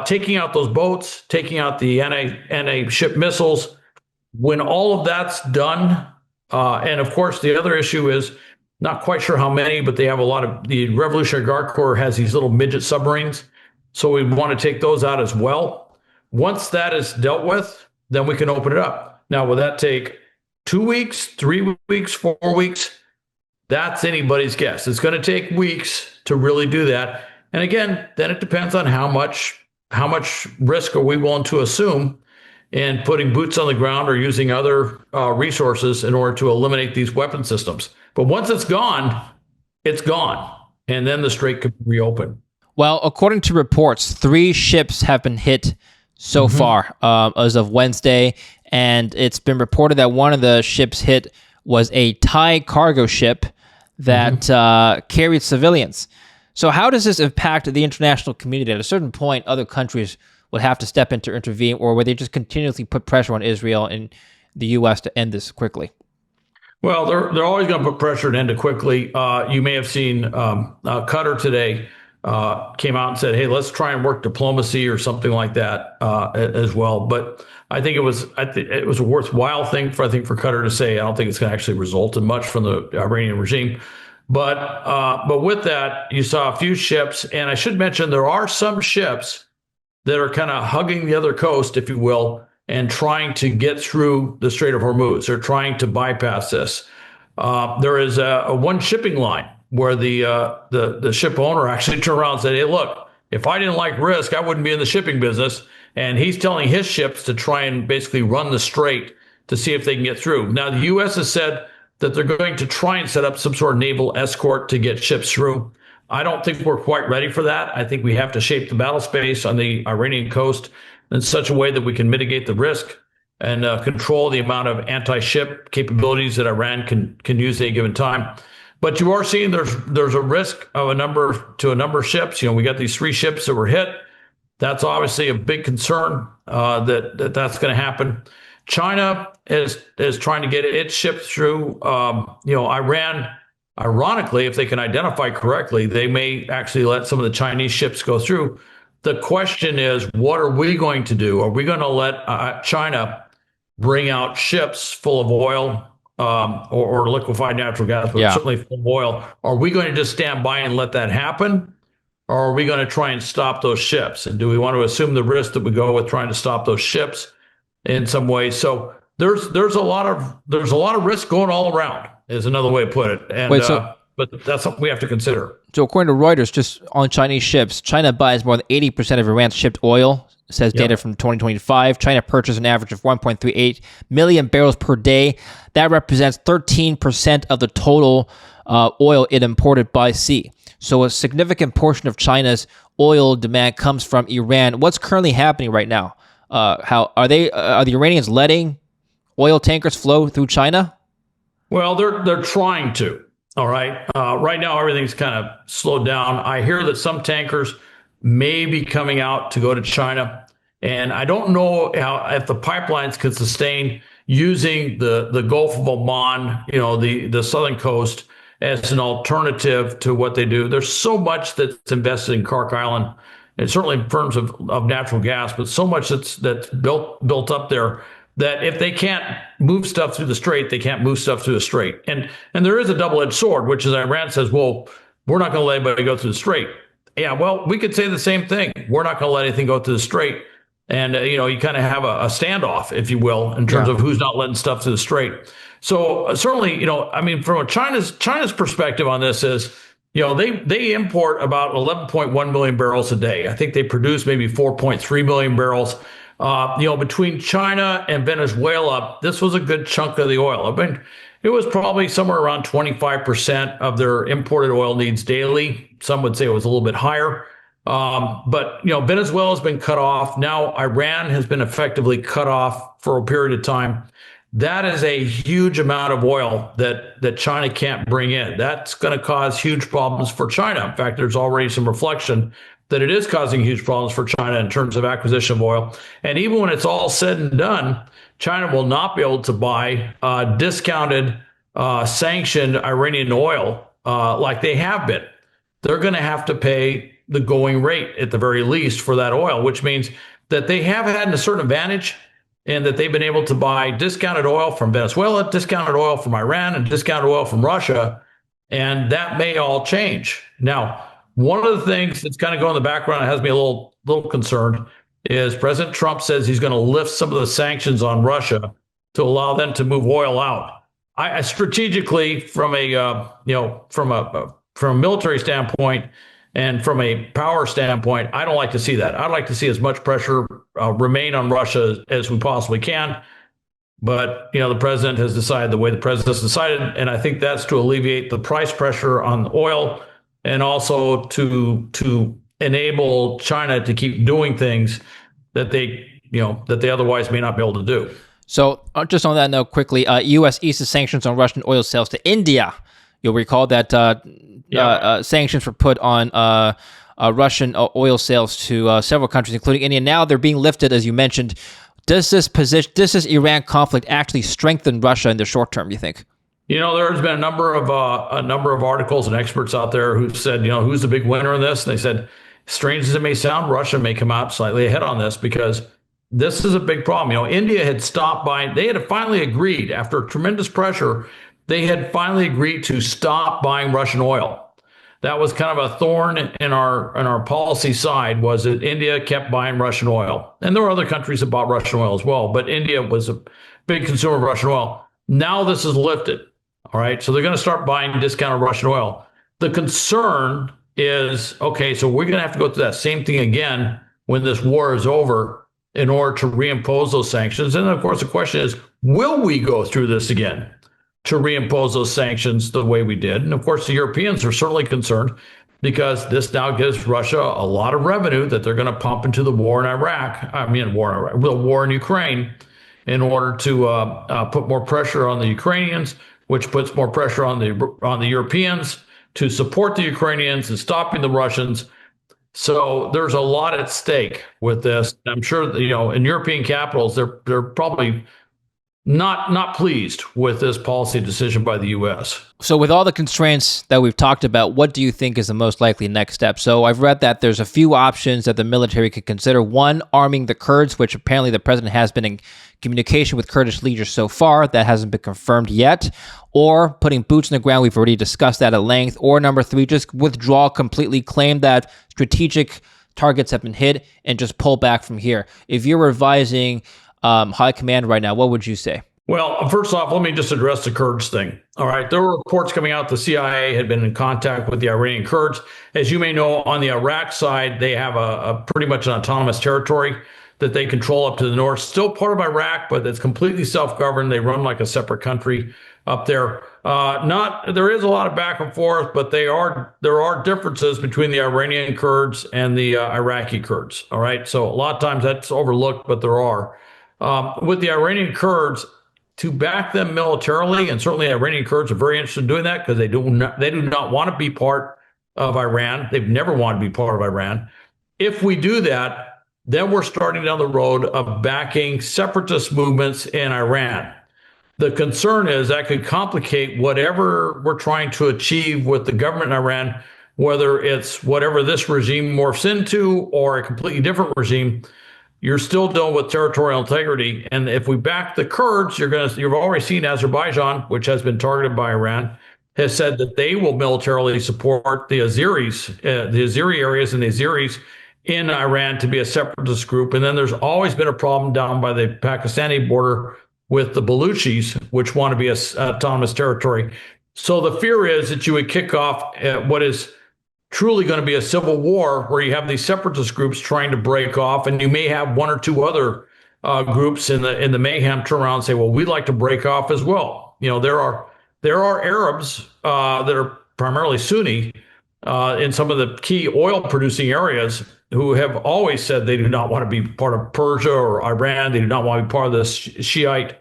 taking out those boats, taking out the anti-ship missiles, when all of that's done, and of course, the other issue is not quite sure how many, but they have a lot of, the Revolutionary Guard Corps has these little midget submarines. So we want to take those out as well. Once that is dealt with, then we can open it up. Now, will that take 2 weeks, 3 weeks, 4 weeks? That's anybody's guess. It's going to take weeks to really do that. And again, then it depends on how much risk are we willing to assume in putting boots on the ground or using other resources in order to eliminate these weapon systems. But once it's gone, and then the strait could reopen. Well, according to reports, 3 ships have been hit so far as of Wednesday, and it's been reported that one of the ships hit was a Thai cargo ship that carried civilians. So how does this impact the international community? At a certain point, other countries would have to step in to intervene, or would they just continuously put pressure on Israel and the U.S. to end this quickly? Well, they're always going to put pressure to end it quickly. You may have seen Qatar today came out and said, hey, let's try and work diplomacy or something like that as well. But I think it was a worthwhile thing for Qatar to say. I don't think it's going to actually result in much from the Iranian regime. But with that, you saw a few ships, and I should mention there are some ships that are kind of hugging the other coast, if you will, and trying to get through the Strait of Hormuz. They're trying to bypass this. There is a one shipping line where the ship owner actually turned around and said, hey, look, if I didn't like risk, I wouldn't be in the shipping business. And he's telling his ships to try and basically run the strait to see if they can get through. Now, the U.S. has said that they're going to try and set up some sort of naval escort to get ships through. I don't think we're quite ready for that. I think we have to shape the battle space on the Iranian coast in such a way that we can mitigate the risk and control the amount of anti-ship capabilities that Iran can use at a given time. But you are seeing there's a risk of a number of ships. We got these 3 ships that were hit. That's obviously a big concern that's going to happen. China is trying to get its ships through. Iran, ironically, if they can identify correctly, they may actually let some of the Chinese ships go through. The question is, what are we going to do? Are we going to let China bring out ships full of oil or liquefied natural gas, but certainly full of oil? Are we going to just stand by and let that happen? Or are we going to try and stop those ships? And do we want to assume the risk that we go with trying to stop those ships in some way? So there's a lot of risk going all around, is another way to put it. And but that's something we have to consider. So according to Reuters, just on Chinese ships, China buys more than 80% of Iran's shipped oil, says data from 2025. China purchased an average of 1.38 million barrels per day. That represents 13% of the total oil it imported by sea. So a significant portion of China's oil demand comes from Iran. What's currently happening right now? How are the Iranians letting oil tankers flow through China? Well, they're trying to. All right. Right now, everything's kind of slowed down. I hear that some tankers may be coming out to go to China, and I don't know if the pipelines could sustain using the Gulf of Oman, the southern coast, as an alternative to what they do. There's so much that's invested in Kark Island, and certainly in terms of natural gas, but so much that's built up there that if they can't move stuff through the strait, they can't move stuff through the strait. And there is a double-edged sword, which is Iran says, well, we're not going to let anybody go through the strait. Yeah, well, we could say the same thing. We're not going to let anything go through the strait. And, you kind of have a standoff, if you will, in terms of who's not letting stuff through the strait. So certainly, from China's perspective on this is, they import about 11.1 million barrels a day. I think they produce maybe 4.3 million barrels. Between China and Venezuela, this was a good chunk of the oil. It was probably somewhere around 25% of their imported oil needs daily. Some would say it was a little bit higher. But Venezuela has been cut off. Now Iran has been effectively cut off for a period of time. that is a huge amount of oil that China can't bring in. That's going to cause huge problems for China. In fact, there's already some reflection that it is causing huge problems for China in terms of acquisition of oil. And even when it's all said and done, China will not be able to buy discounted, sanctioned Iranian oil like they have been. They're going to have to pay the going rate at the very least for that oil, which means that they have had a certain advantage and that they've been able to buy discounted oil from Venezuela, discounted oil from Iran, and discounted oil from Russia. And that may all change. Now, one of the things that's kind of going in the background that has me a little concerned is President Trump says he's going to lift some of the sanctions on Russia to allow them to move oil out. I strategically, from a military standpoint and from a power standpoint, I don't like to see that. I'd like to see as much pressure remain on Russia as we possibly can. But, the president has decided the way the president has decided. And I think that's to alleviate the price pressure on oil and also to enable China to keep doing things that they otherwise may not be able to do. So just on that note, quickly, U.S. eases sanctions on Russian oil sales to India. You'll recall that sanctions were put on Russian oil sales to several countries, including India. Now they're being lifted, as you mentioned. Does this Iran conflict actually strengthen Russia in the short term, you think? There's been a number of articles and experts out there who said, who's the big winner in this? And they said, strange as it may sound, Russia may come out slightly ahead on this because this is a big problem. India had stopped buying. They had finally agreed after tremendous pressure. They had finally agreed to stop buying Russian oil. That was kind of a thorn in our policy side, was that India kept buying Russian oil. And there were other countries that bought Russian oil as well, but India was a big consumer of Russian oil. Now this is lifted. All right. So they're going to start buying discounted Russian oil. The concern is, okay, so we're going to have to go through that same thing again when this war is over in order to reimpose those sanctions. And of course, the question is, will we go through this again to reimpose those sanctions the way we did? And of course, the Europeans are certainly concerned because this now gives Russia a lot of revenue that they're going to pump into the war in the war in Ukraine in order to put more pressure on the Ukrainians, which puts more pressure on the Europeans to support the Ukrainians and stopping the Russians. So there's a lot at stake with this. I'm sure in European capitals they're probably not pleased with this policy decision by the U.S. So with all the constraints that we've talked about, what do you think is the most likely next step? So I've read that there's a few options that the military could consider. One, arming the Kurds, which apparently the president has been in communication with Kurdish leaders so far. That hasn't been confirmed yet. Or putting boots in the ground. We've already discussed that at length. Or number three, just withdraw completely, claim that strategic targets have been hit, and just pull back from here. If you're revising high command right now, what would you say? Well, first off, let me just address the Kurds thing. All right. There were reports coming out the CIA had been in contact with the Iranian Kurds. As you may know, on the Iraq side, they have a pretty much an autonomous territory that they control up to the north. Still part of Iraq, but it's completely self-governed. They run like a separate country up there. There is a lot of back and forth, but there are differences between the Iranian Kurds and the Iraqi Kurds. All right. So a lot of times that's overlooked, but there are. With the Iranian Kurds, to back them militarily, and certainly Iranian Kurds are very interested in doing that because they do not want to be part of Iran. They've never wanted to be part of Iran. If we do that, then we're starting down the road of backing separatist movements in Iran. The concern is that could complicate whatever we're trying to achieve with the government in Iran, whether it's whatever this regime morphs into or a completely different regime. You're still dealing with territorial integrity. And if we back the Kurds, you've already seen Azerbaijan, which has been targeted by Iran, has said that they will militarily support the Azeris, the Azeri areas and the Azeris in Iran to be a separatist group. And then there's always been a problem down by the Pakistani border with the Baluchis, which want to be an autonomous territory. So the fear is that you would kick off what is truly going to be a civil war where you have these separatist groups trying to break off, and you may have one or two other groups in the mayhem turn around and say, well, we'd like to break off as well. There are Arabs that are primarily Sunni in some of the key oil producing areas who have always said they do not want to be part of Persia or Iran. They do not want to be part of this Shiite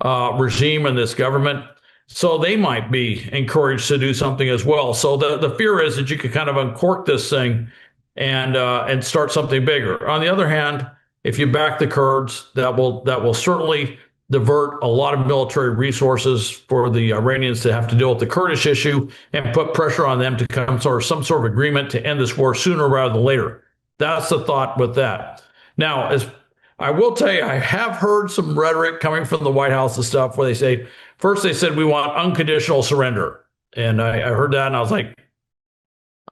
regime and this government. So they might be encouraged to do something as well. So the fear is that you could kind of uncork this thing and start something bigger. On the other hand, if you back the Kurds, that will certainly divert a lot of military resources for the Iranians to have to deal with the Kurdish issue and put pressure on them to come to some sort of agreement to end this war sooner rather than later. That's the thought with that. Now, as I will tell you, I have heard some rhetoric coming from the White House and stuff where they say, first they said we want unconditional surrender. And I heard that and I was like,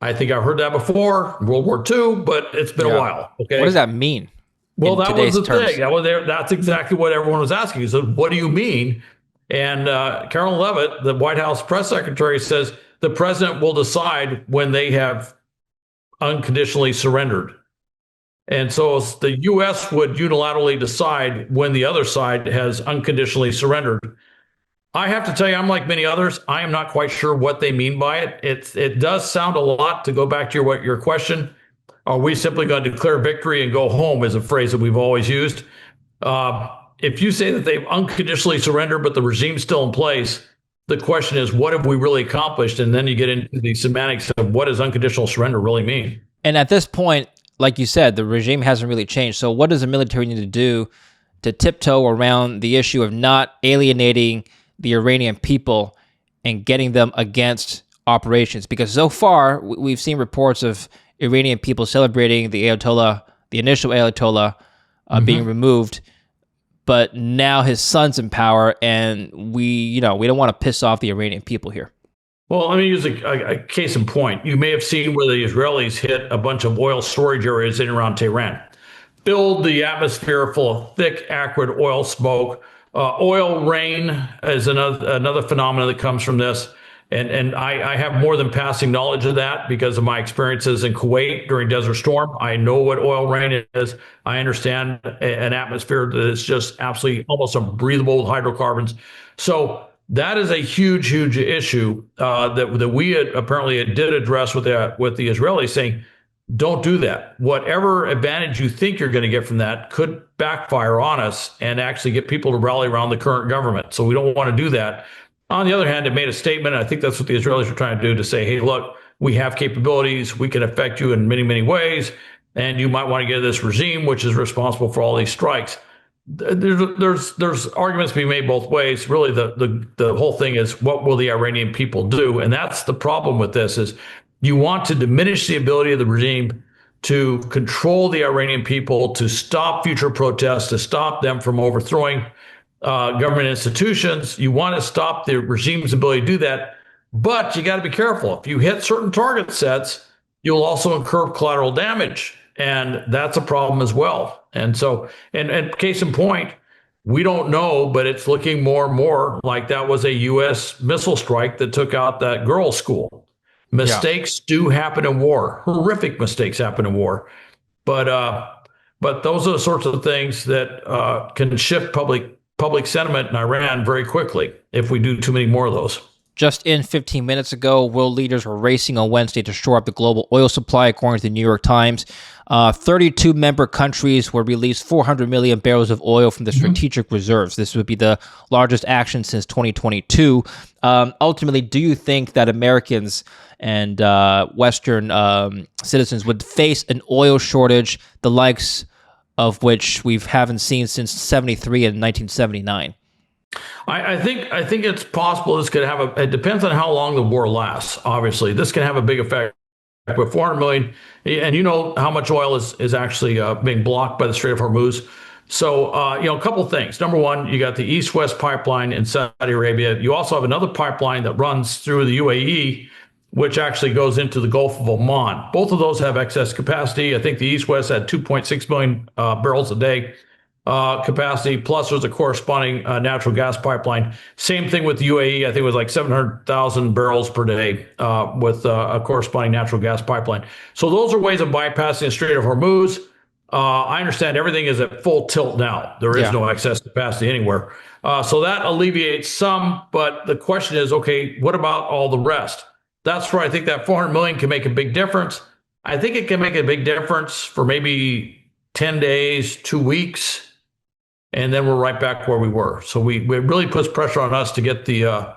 I think I've heard that before, World War II, but it's been a while. Okay. What does that mean? Well, that was the thing. That's exactly what everyone was asking. So what do you mean? And Carolyn Leavitt, the White House press secretary, says the president will decide when they have unconditionally surrendered. And so the U.S. would unilaterally decide when the other side has unconditionally surrendered. I have to tell you, I'm like many others. I am not quite sure what they mean by it. It does sound a lot, to go back to your question. Are we simply going to declare victory and go home is a phrase that we've always used. If you say that they've unconditionally surrendered, but the regime's still in place, the question is, what have we really accomplished? And then you get into the semantics of what does unconditional surrender really mean? And at this point, like you said, the regime hasn't really changed. So what does the military need to do to tiptoe around the issue of not alienating the Iranian people and getting them against operations? Because so far, we've seen reports of Iranian people celebrating the Ayatollah, the initial Ayatollah, being removed, but now his son's in power, and we don't want to piss off the Iranian people here. Well, let me use a case in point. You may have seen where the Israelis hit a bunch of oil storage areas in and around Tehran, filled the atmosphere full of thick, acrid oil smoke. Oil rain is another phenomenon that comes from this. And I have more than passing knowledge of that because of my experiences in Kuwait during Desert Storm. I know what oil rain is. I understand an atmosphere that is just absolutely almost unbreathable with hydrocarbons. So that is a huge, huge issue that we apparently did address with the Israelis, saying, don't do that. Whatever advantage you think you're going to get from that could backfire on us and actually get people to rally around the current government. So we don't want to do that. On the other hand, it made a statement. And I think that's what the Israelis are trying to do, to say, hey, look, we have capabilities. We can affect you in many, many ways. And you might want to get this regime, which is responsible for all these strikes. There's arguments to be made both ways. Really, the whole thing is, what will the Iranian people do? And that's the problem with this, is you want to diminish the ability of the regime to control the Iranian people, to stop future protests, to stop them from overthrowing government institutions. You want to stop the regime's ability to do that, but you got to be careful. If you hit certain target sets, you'll also incur collateral damage, and that's a problem as well. And so, and case in point, we don't know, but it's looking more and more like that was a U.S. missile strike that took out that girls' school. Mistakes do happen in war. Horrific mistakes happen in war, but those are the sorts of things that can shift public sentiment in Iran very quickly if we do too many more of those. Just in 15 minutes ago, world leaders were racing on Wednesday to shore up the global oil supply, according to the New York Times. 32 member countries will release 400 million barrels of oil from the strategic reserves. This would be the largest action since 2022. Ultimately, do you think that Americans and Western citizens would face an oil shortage, the likes of which we haven't seen since 73 and 1979? I think it's possible this could have it depends on how long the war lasts. Obviously, this can have a big effect. With 400 million, and you know how much oil is actually being blocked by the Strait of Hormuz. So, a couple of things. Number one, you got the East-West pipeline in Saudi Arabia. You also have another pipeline that runs through the UAE, which actually goes into the Gulf of Oman. Both of those have excess capacity. I think the East-West had 2.6 million barrels a day capacity, plus there's a corresponding natural gas pipeline. Same thing with the UAE. I think it was like 700,000 barrels per day with a corresponding natural gas pipeline. So those are ways of bypassing the Strait of Hormuz. I understand everything is at full tilt now. There is no excess capacity anywhere. So that alleviates some, but the question is, okay, what about all the rest? That's where I think that 400 million can make a big difference. I think it can make a big difference for maybe 10 days, 2 weeks. and then we're right back where we were. So it really puts pressure on us to get the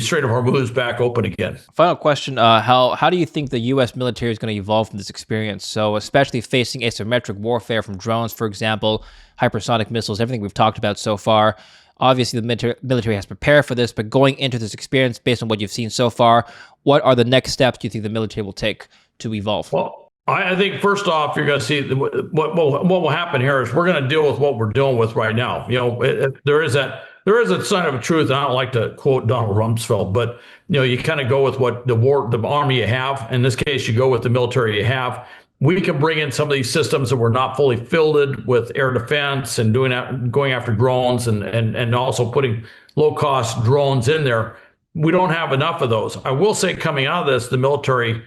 Strait of Hormuz back open again. Final question, how do you think the U.S. military is going to evolve from this experience? So especially facing asymmetric warfare from drones, for example, hypersonic missiles, everything we've talked about so far. Obviously, the military has prepared for this, but going into this experience, based on what you've seen so far, what are the next steps you think the military will take to evolve? Well, I think first off, you're going to see what will happen here is we're going to deal with what we're dealing with right now. There is a sign of a truth. And I don't like to quote Donald Rumsfeld, but you kind of go with what the army you have. In this case, you go with the military you have. We can bring in some of these systems that were not fully fielded with air defense and going after drones and also putting low cost drones in there. We don't have enough of those. I will say, coming out of this, the military,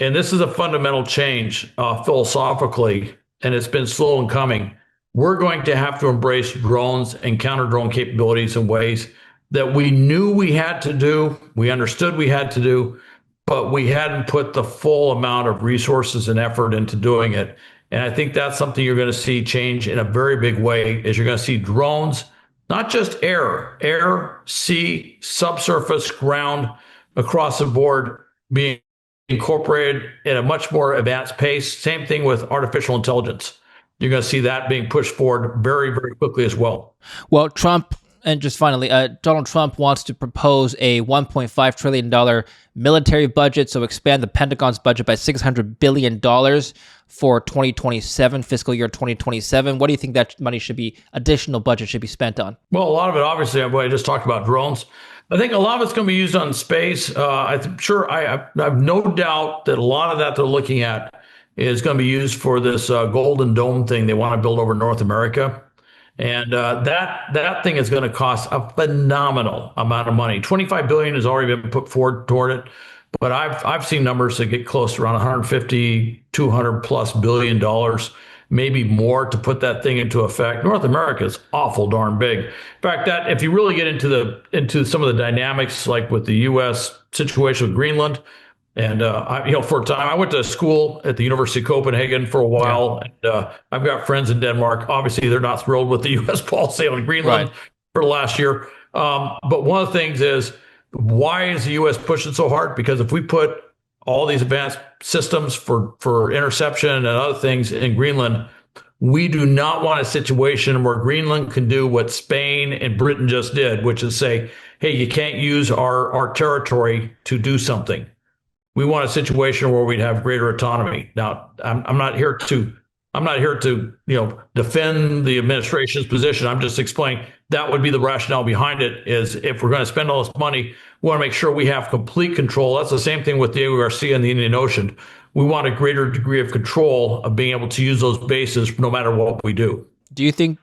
and this is a fundamental change philosophically, and it's been slow in coming. We're going to have to embrace drones and counter drone capabilities in ways that we knew we had to do, we understood we had to do, but we hadn't put the full amount of resources and effort into doing it. And I think that's something you're going to see change in a very big way, is you're going to see drones, not just air, sea, subsurface, ground, across the board, being incorporated at a much more advanced pace. Same thing with artificial intelligence. You're going to see that being pushed forward very, very quickly as well. Well, Trump, and just finally, Donald Trump wants to propose a $1.5 trillion military budget, so expand the Pentagon's budget by $600 billion for 2027, fiscal year 2027. What do you think that money should be, additional budget should be spent on? Well, a lot of it, obviously, I just talked about drones. I think a lot of it's going to be used on space. I'm sure I have no doubt that a lot of that they're looking at is going to be used for this Golden Dome thing they want to build over North America. And that thing is going to cost a phenomenal amount of money. $25 billion has already been put forward toward it, but I've seen numbers that get close to around 150, 200 plus billion dollars, maybe more, to put that thing into effect. North America is awful darn big. In fact, that if you really get into some of the dynamics, like with the U.S. situation with Greenland. And for a time, I went to school at the University of Copenhagen for a while, and I've got friends in Denmark. Obviously, they're not thrilled with the U.S. policy on Greenland for the last year. But one of the things is, why is the U.S. pushing so hard? Because if we put all these advanced systems for interception and other things in Greenland, we do not want a situation where Greenland can do what Spain and Britain just did, which is say, hey, you can't use our territory to do something. We want a situation where we'd have greater autonomy. Now, I'm not here to defend the administration's position. I'm just explaining that would be the rationale behind it. Is if we're going to spend all this money, we want to make sure we have complete control. That's the same thing with Diego Garcia and the Indian Ocean. We want a greater degree of control of being able to use those bases no matter what we do. Do you think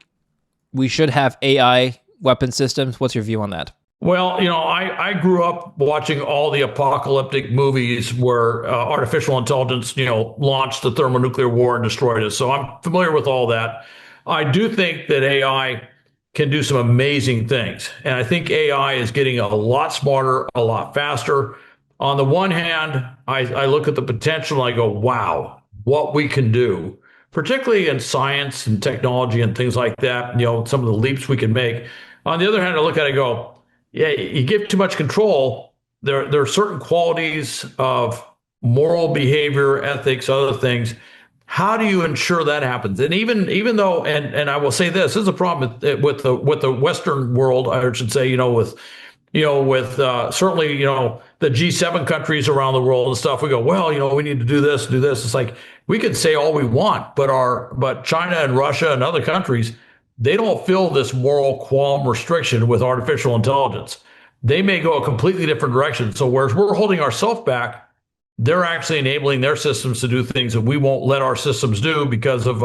we should have AI weapon systems? What's your view on that? Well, I grew up watching all the apocalyptic movies where artificial intelligence, launched the thermonuclear war and destroyed us. So I'm familiar with all that. I do think that AI can do some amazing things. And I think AI is getting a lot smarter, a lot faster. On the one hand, I look at the potential and I go, wow, what we can do, particularly in science and technology and things like that, some of the leaps we can make. On the other hand, I look at it and go, yeah, you give too much control. There are certain qualities of moral behavior, ethics, other things. How do you ensure that happens? And even though, and I will say this is a problem with the Western world, I should say, with certainly, the G7 countries around the world and stuff. We go, well, we need to do this. It's like, we could say all we want, but China and Russia and other countries, they don't feel this moral qualm restriction with artificial intelligence. They may go a completely different direction. So whereas we're holding ourselves back, they're actually enabling their systems to do things that we won't let our systems do because of,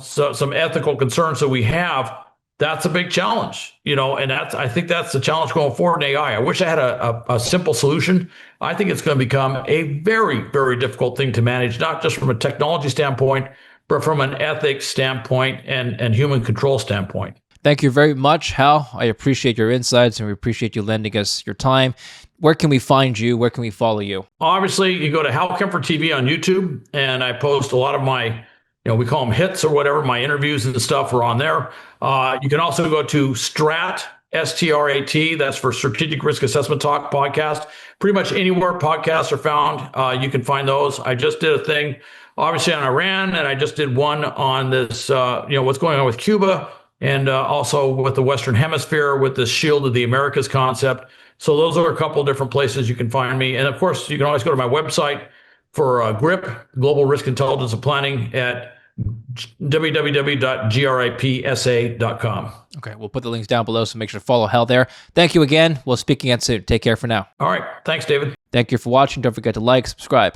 some ethical concerns that we have. That's a big challenge, and I think that's the challenge going forward in AI. I wish I had a simple solution. I think it's going to become a very, very difficult thing to manage, not just from a technology standpoint, but from an ethics standpoint and human control standpoint. Thank you very much, Hal. I appreciate your insights and we appreciate you lending us your time. Where can we find you? Where can we follow you? Obviously, you go to Hal Kempfer TV on YouTube, and I post a lot of my we call them hits or whatever. My interviews and stuff are on there. You can also go to Strat, STRAT. That's for Strategic Risk Assessment Talk podcast. Pretty much anywhere podcasts are found, you can find those. I just did a thing, obviously, on Iran, and I just did one on this, what's going on with Cuba, and also with the Western Hemisphere with the Shield of the Americas concept. So those are a couple of different places you can find me. And of course, you can always go to my website for GRIP, Global Risk Intelligence and Planning, at www.gripsa.com. Okay, we'll put the links down below, so make sure to follow Hal there. Thank you again. We'll speak again soon. Take care for now. All right. Thanks, David. Thank you for watching. Don't forget to like, subscribe.